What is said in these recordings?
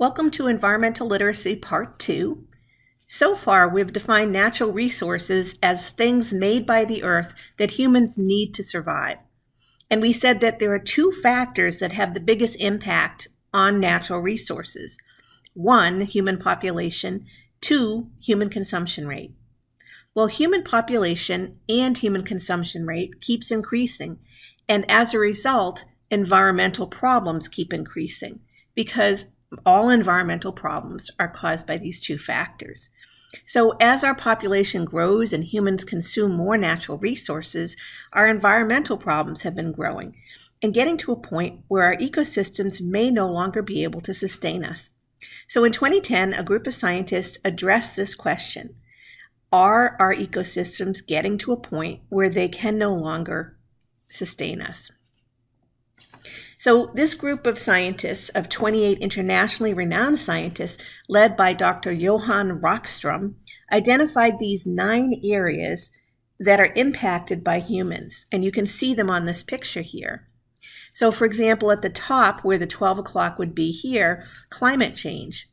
Welcome to Environmental Literacy Part 2. So far, we've defined natural resources as things made by the earth that humans need to survive. And we said that there are two factors that have the biggest impact on natural resources. One, human population. Two, human consumption rate. Well, human population and human consumption rate keeps increasing. And as a result, environmental problems keep increasing because all environmental problems are caused by these two factors. So as our population grows and humans consume more natural resources, our environmental problems have been growing and getting to a point where our ecosystems may no longer be able to sustain us. So in 2010, a group of scientists addressed this question. Are our ecosystems getting to a point where they can no longer sustain us? So this group of scientists, of 28 internationally renowned scientists, led by Dr. Johan Rockström, identified these 9 areas that are impacted by humans. And you can see them on this picture here. So for example, at the top, where the 12 o'clock would be here, climate change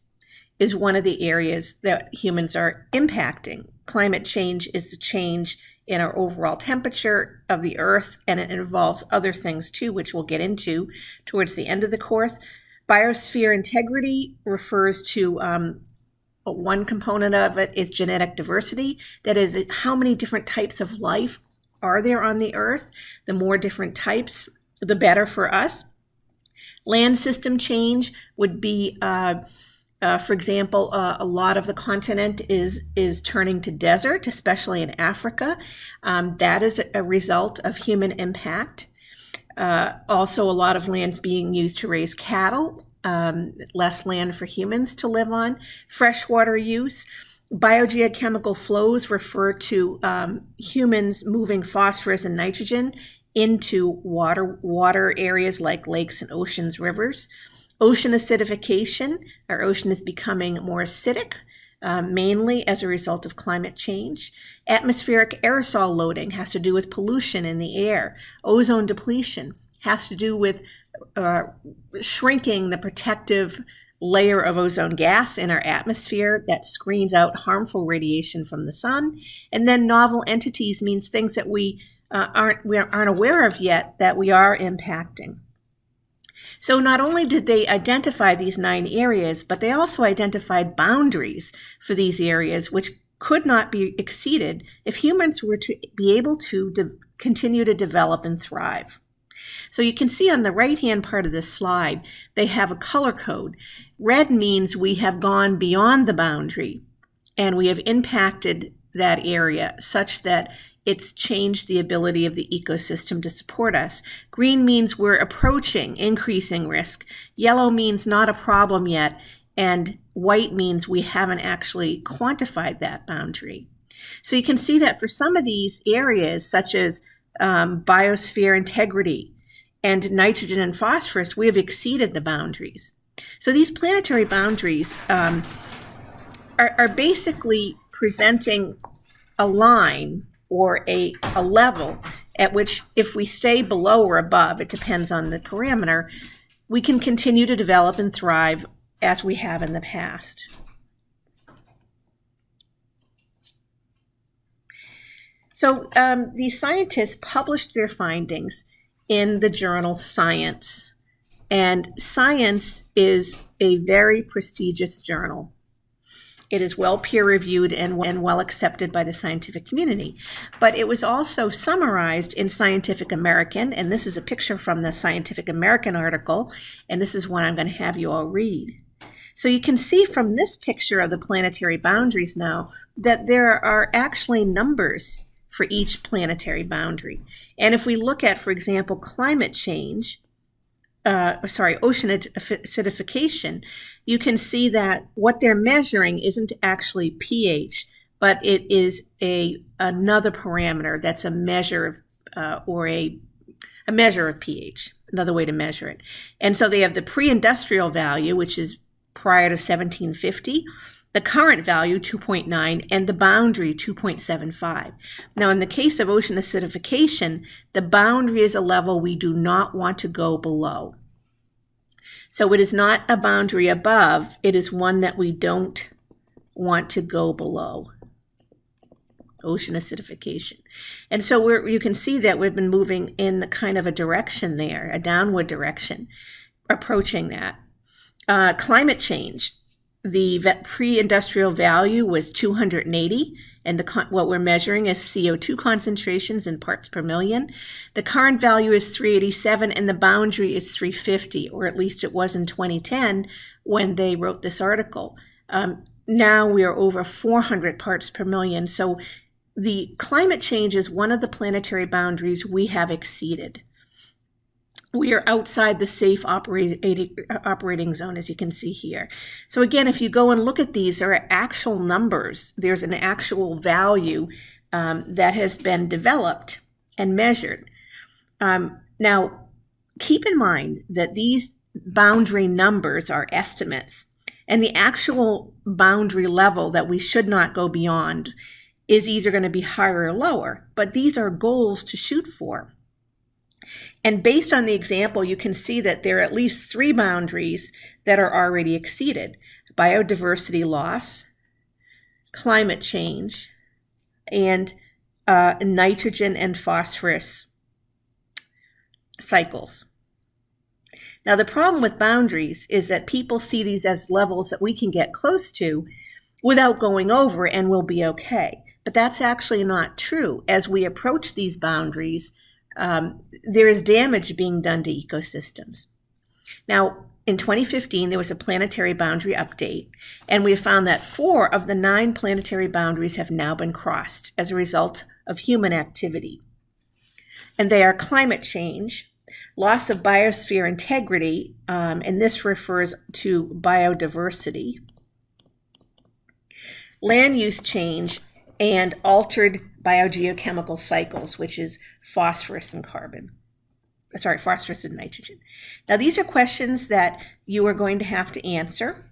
is one of the areas that humans are impacting. Climate change is the change in our overall temperature of the earth, and it involves other things too, which we'll get into towards the end of the course. Biosphere integrity refers to one component of it is genetic diversity. That is, how many different types of life are there on the earth? The more different types, the better for us. Land system change would be for example, a lot of the continent is turning to desert, especially in Africa. That is a result of human impact. Also, a lot of land's being used to raise cattle, less land for humans to live on. Freshwater use. Biogeochemical flows refer to humans moving phosphorus and nitrogen into water areas like lakes and oceans, rivers. Ocean acidification, our ocean is becoming more acidic, mainly as a result of climate change. Atmospheric aerosol loading has to do with pollution in the air. Ozone depletion has to do with shrinking the protective layer of ozone gas in our atmosphere that screens out harmful radiation from the sun. And then novel entities means things that we aren't aware of yet that we are impacting. So not only did they identify these 9 areas, but they also identified boundaries for these areas, which could not be exceeded if humans were to be able to continue to develop and thrive. So you can see on the right-hand part of this slide, they have a color code. Red means we have gone beyond the boundary and we have impacted that area such that it's changed the ability of the ecosystem to support us. Green means we're approaching increasing risk. Yellow means not a problem yet. And white means we haven't actually quantified that boundary. So you can see that for some of these areas, such as biosphere integrity and nitrogen and phosphorus, we have exceeded the boundaries. So these planetary boundaries are basically presenting a line or a level at which, if we stay below or above, it depends on the parameter, we can continue to develop and thrive as we have in the past. So these scientists published their findings in the journal Science. And Science is a very prestigious journal. It is well peer-reviewed and well accepted by the scientific community. But it was also summarized in Scientific American, and this is a picture from the Scientific American article, and this is one I'm going to have you all read. So you can see from this picture of the planetary boundaries now that there are actually numbers for each planetary boundary. And if we look at, for example, climate change, ocean acidification, you can see that what they're measuring isn't actually pH, but it is another parameter that's a measure of, or a measure of pH, another way to measure it. And so they have the pre-industrial value, which is prior to 1750, the current value 2.9, and the boundary 2.75. Now, in the case of ocean acidification, the boundary is a level we do not want to go below. So it is not a boundary above, it is one that we don't want to go below. Ocean acidification. And so you can see that we've been moving in kind of a direction there, a downward direction, approaching that. Climate change. The pre-industrial value was 280, and what we're measuring is CO2 concentrations in parts per million. The current value is 387, and the boundary is 350, or at least it was in 2010 when they wrote this article. Now we are over 400 parts per million. So the climate change is one of the planetary boundaries we have exceeded. We are outside the safe operating zone, as you can see here. So again, if you go and look at these, there are actual numbers. There's an actual value that has been developed and measured. Now, keep in mind that these boundary numbers are estimates, and the actual boundary level that we should not go beyond is either going to be higher or lower, but these are goals to shoot for. And based on the example, you can see that there are at least 3 boundaries that are already exceeded: biodiversity loss, climate change, and nitrogen and phosphorus cycles. Now, the problem with boundaries is that people see these as levels that we can get close to without going over and we'll be okay. But that's actually not true. As we approach these boundaries, there is damage being done to ecosystems. Now, in 2015, there was a planetary boundary update, and we found that 4 of the 9 planetary boundaries have now been crossed as a result of human activity. And they are climate change, loss of biosphere integrity, and this refers to biodiversity, land use change, and altered biogeochemical cycles, which is phosphorus and nitrogen. Now, these are questions that you are going to have to answer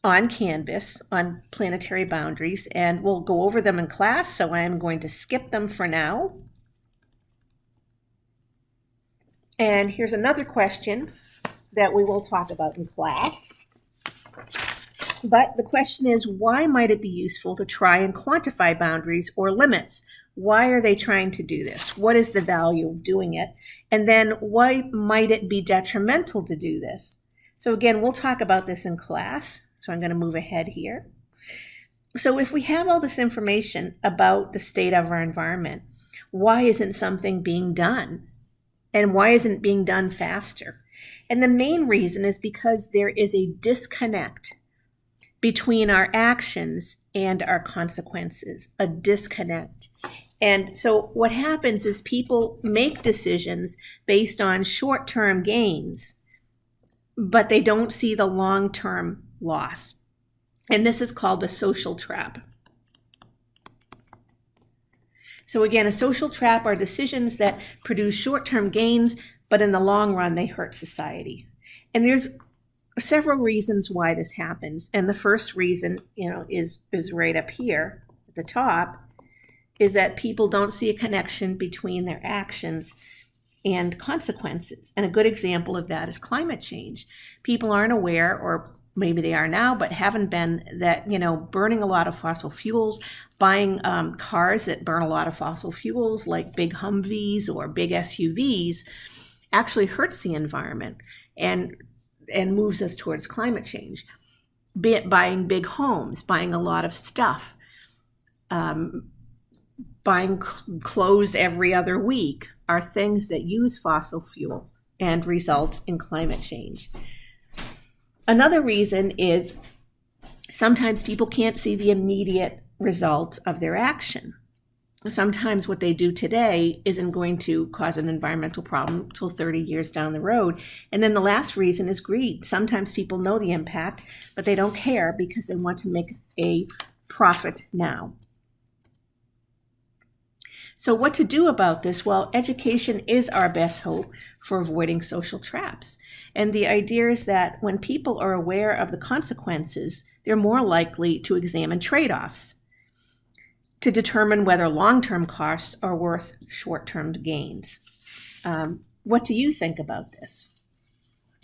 on Canvas on planetary boundaries, and we'll go over them in class, so I am going to skip them for now. And here's another question that we will talk about in class. But the question is, why might it be useful to try and quantify boundaries or limits? Why are they trying to do this? What is the value of doing it? And then why might it be detrimental to do this? So again, we'll talk about this in class. So I'm going to move ahead here. So if we have all this information about the state of our environment, why isn't something being done? And why isn't it being done faster? And the main reason is because there is a disconnect between our actions and our consequences, a disconnect. And so what happens is people make decisions based on short-term gains, but they don't see the long-term loss. And this is called a social trap. So again, a social trap are decisions that produce short-term gains, but in the long run, they hurt society. And there's several reasons why this happens. And the first reason, is right up here at the top, is that people don't see a connection between their actions and consequences. And a good example of that is climate change. People aren't aware, or maybe they are now, but haven't been, that, burning a lot of fossil fuels, buying cars that burn a lot of fossil fuels, like big Humvees or big SUVs, actually hurts the environment and moves us towards climate change. Buying big homes, buying a lot of stuff, buying clothes every other week are things that use fossil fuel and result in climate change. Another reason is sometimes people can't see the immediate result of their action. Sometimes what they do today isn't going to cause an environmental problem until 30 years down the road. And then the last reason is greed. Sometimes people know the impact, but they don't care because they want to make a profit now. So what to do about this? Well, education is our best hope for avoiding social traps. And the idea is that when people are aware of the consequences, they're more likely to examine trade-offs to determine whether long-term costs are worth short-term gains. What do you think about this?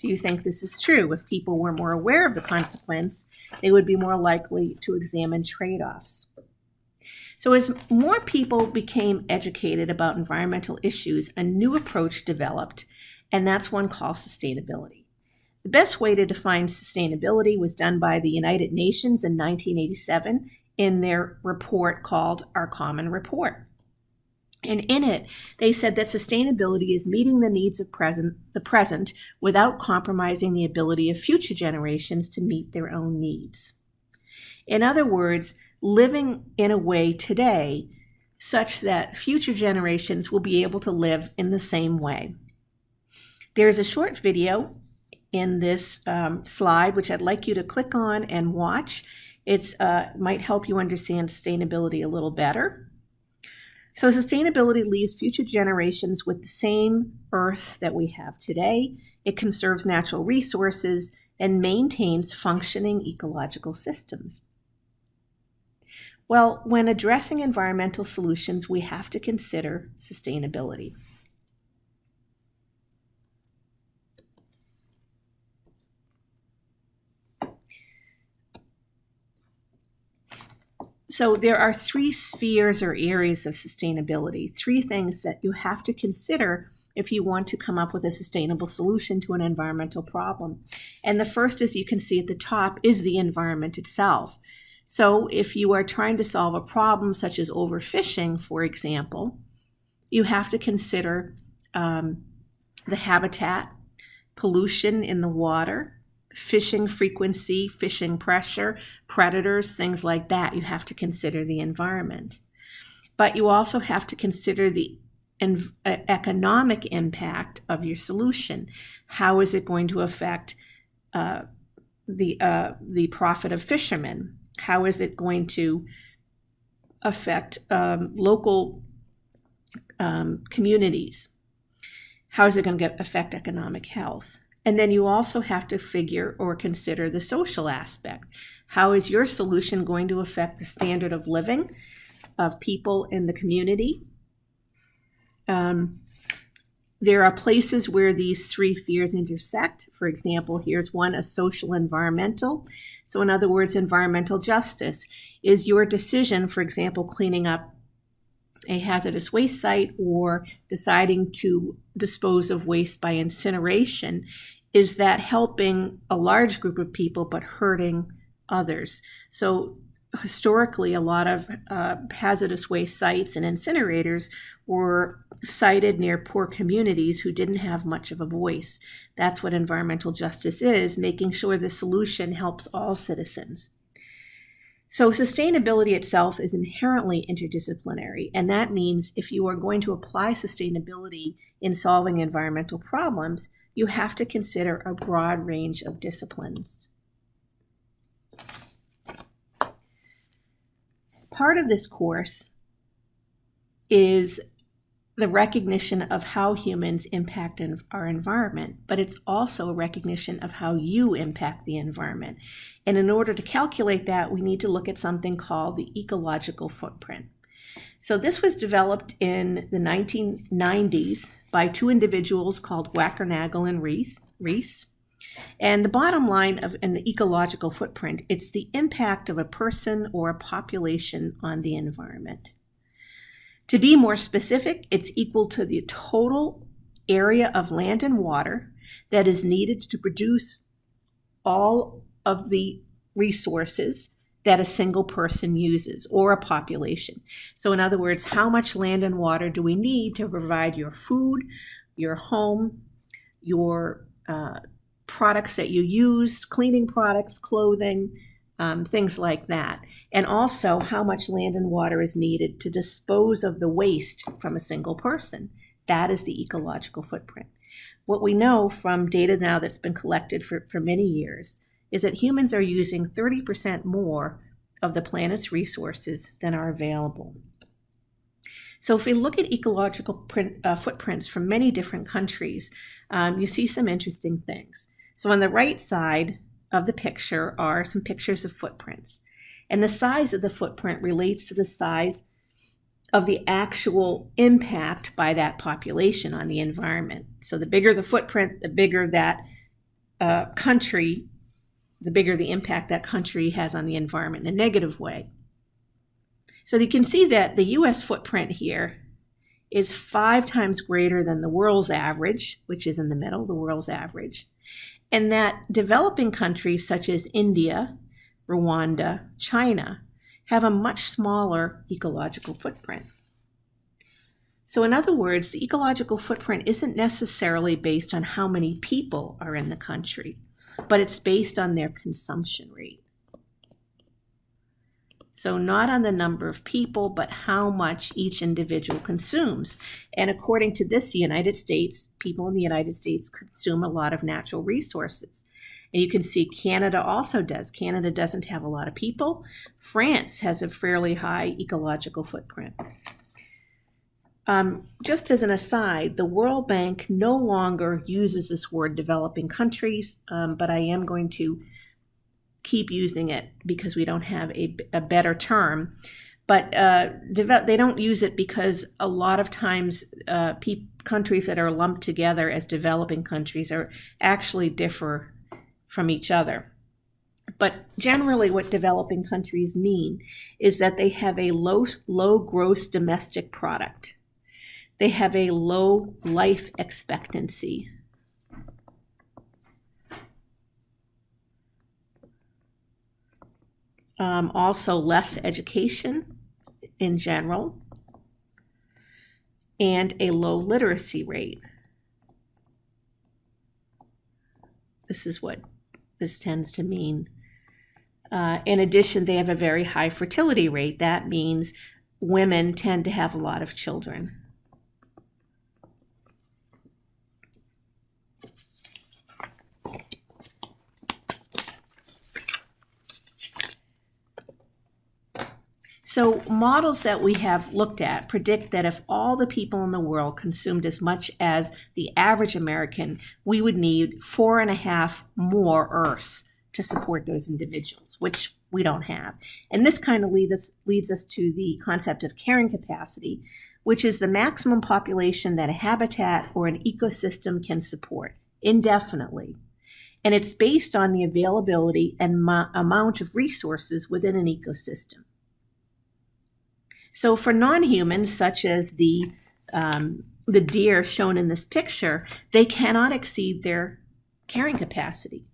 Do you think this is true? If people were more aware of the consequence, they would be more likely to examine trade-offs. So as more people became educated about environmental issues, a new approach developed, and that's one called sustainability. The best way to define sustainability was done by the United Nations in 1987 in their report called Our Common Report. And in it, they said that sustainability is meeting the needs of the present without compromising the ability of future generations to meet their own needs. In other words, living in a way today such that future generations will be able to live in the same way. There's a short video in this slide, which I'd like you to click on and watch. It might help you understand sustainability a little better. So sustainability leaves future generations with the same Earth that we have today. It conserves natural resources and maintains functioning ecological systems. Well, when addressing environmental solutions, we have to consider sustainability. So there are three spheres or areas of sustainability, three things that you have to consider if you want to come up with a sustainable solution to an environmental problem. And the first, as you can see at the top, is the environment itself. So if you are trying to solve a problem such as overfishing, for example, you have to consider the habitat, pollution in the water, fishing frequency, fishing pressure, predators, things like that. You have to consider the environment. But you also have to consider the economic impact of your solution. How is it going to affect the profit of fishermen? How is it going to affect local communities? How is it going to affect economic health? And then you also have to figure or consider the social aspect. How is your solution going to affect the standard of living of people in the community? There are places where these three spheres intersect. For example, here's one, a social environmental. So in other words, environmental justice. Is your decision, for example, cleaning up a hazardous waste site or deciding to dispose of waste by incineration, is that helping a large group of people but hurting others? So historically, a lot of hazardous waste sites and incinerators were sited near poor communities who didn't have much of a voice. That's what environmental justice is, making sure the solution helps all citizens. So sustainability itself is inherently interdisciplinary, and that means if you are going to apply sustainability in solving environmental problems, you have to consider a broad range of disciplines. Part of this course is the recognition of how humans impact our environment, but it's also a recognition of how you impact the environment. And in order to calculate that, we need to look at something called the ecological footprint. So this was developed in the 1990s by two individuals called Wackernagel and Rees. And the bottom line of an ecological footprint, it's the impact of a person or a population on the environment. To be more specific, it's equal to the total area of land and water that is needed to produce all of the resources that a single person uses or a population. So in other words, how much land and water do we need to provide your food, your home, your products that you use, cleaning products, clothing, things like that. And also how much land and water is needed to dispose of the waste from a single person. That is the ecological footprint. What we know from data now that's been collected for many years is that humans are using 30% more of the planet's resources than are available. So if we look at ecological footprints from many different countries, you see some interesting things. So on the right side of the picture are some pictures of footprints. And the size of the footprint relates to the size of the actual impact by that population on the environment. So the bigger the footprint, the bigger that country, the bigger the impact that country has on the environment in a negative way. So you can see that the US footprint here is 5 times greater than the world's average, which is in the middle, the world's average, and that developing countries such as India, Rwanda, China have a much smaller ecological footprint. So in other words, the ecological footprint isn't necessarily based on how many people are in the country, but it's based on their consumption rate. So not on the number of people, but how much each individual consumes. And according to this United States, people in the United States consume a lot of natural resources. And you can see Canada also does. Canada doesn't have a lot of people. France has a fairly high ecological footprint. Just as an aside, the World Bank no longer uses this word developing countries, but I am going to keep using it because we don't have a better term. But they don't use it because a lot of times countries that are lumped together as developing countries are actually differ from each other. But generally what developing countries mean is that they have a low gross domestic product. They have a low life expectancy. Also less education in general, and a low literacy rate. This is what this tends to mean. In addition, they have a very high fertility rate. That means women tend to have a lot of children. So models that we have looked at predict that if all the people in the world consumed as much as the average American, we would need 4.5 more Earths to support those individuals, which we don't have. And this kind of leads us to the concept of carrying capacity, which is the maximum population that a habitat or an ecosystem can support indefinitely. And it's based on the availability and amount of resources within an ecosystem. So for non-humans, such as the deer shown in this picture, they cannot exceed their carrying capacity.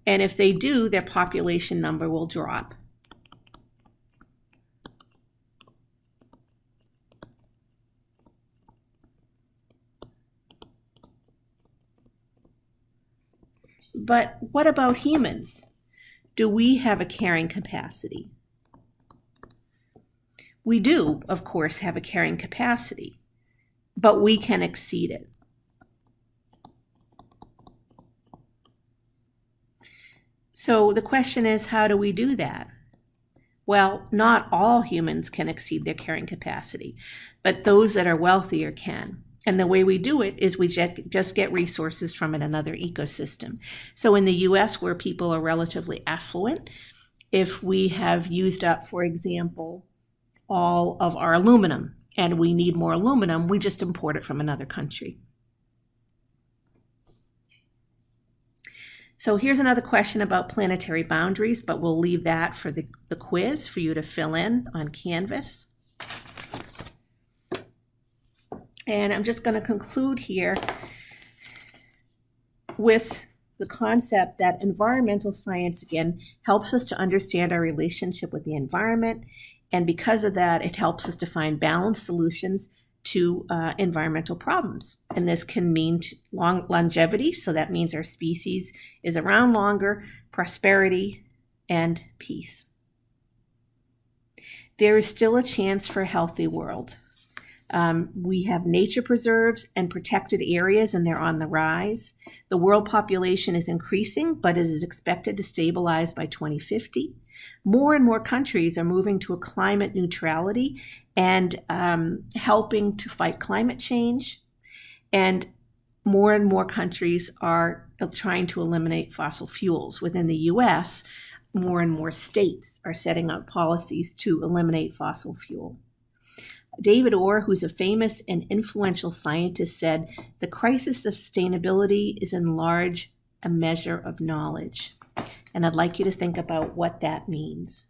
And if they do, their population number will drop. But what about humans? Do we have a carrying capacity? We do, of course, have a carrying capacity, but we can exceed it. So the question is, how do we do that? Well, not all humans can exceed their carrying capacity, but those that are wealthier can. And the way we do it is we just get resources from another ecosystem. So in the US, where people are relatively affluent, if we have used up, for example, all of our aluminum and we need more aluminum, we just import it from another country. So here's another question about planetary boundaries, but we'll leave that for the quiz for you to fill in on Canvas. And I'm just going to conclude here with the concept that environmental science, again, helps us to understand our relationship with the environment. And because of that, it helps us to find balanced solutions to environmental problems. And this can mean longevity, so that means our species is around longer, prosperity, and peace. There is still a chance for a healthy world. We have nature preserves and protected areas, and they're on the rise. The world population is increasing, but it is expected to stabilize by 2050. More and more countries are moving to a climate neutrality and helping to fight climate change. And more countries are trying to eliminate fossil fuels. Within the US, more and more states are setting up policies to eliminate fossil fuel. David Orr, who's a famous and influential scientist, said, "The crisis of sustainability is in large a measure of knowledge. And I'd like you to think about what that means.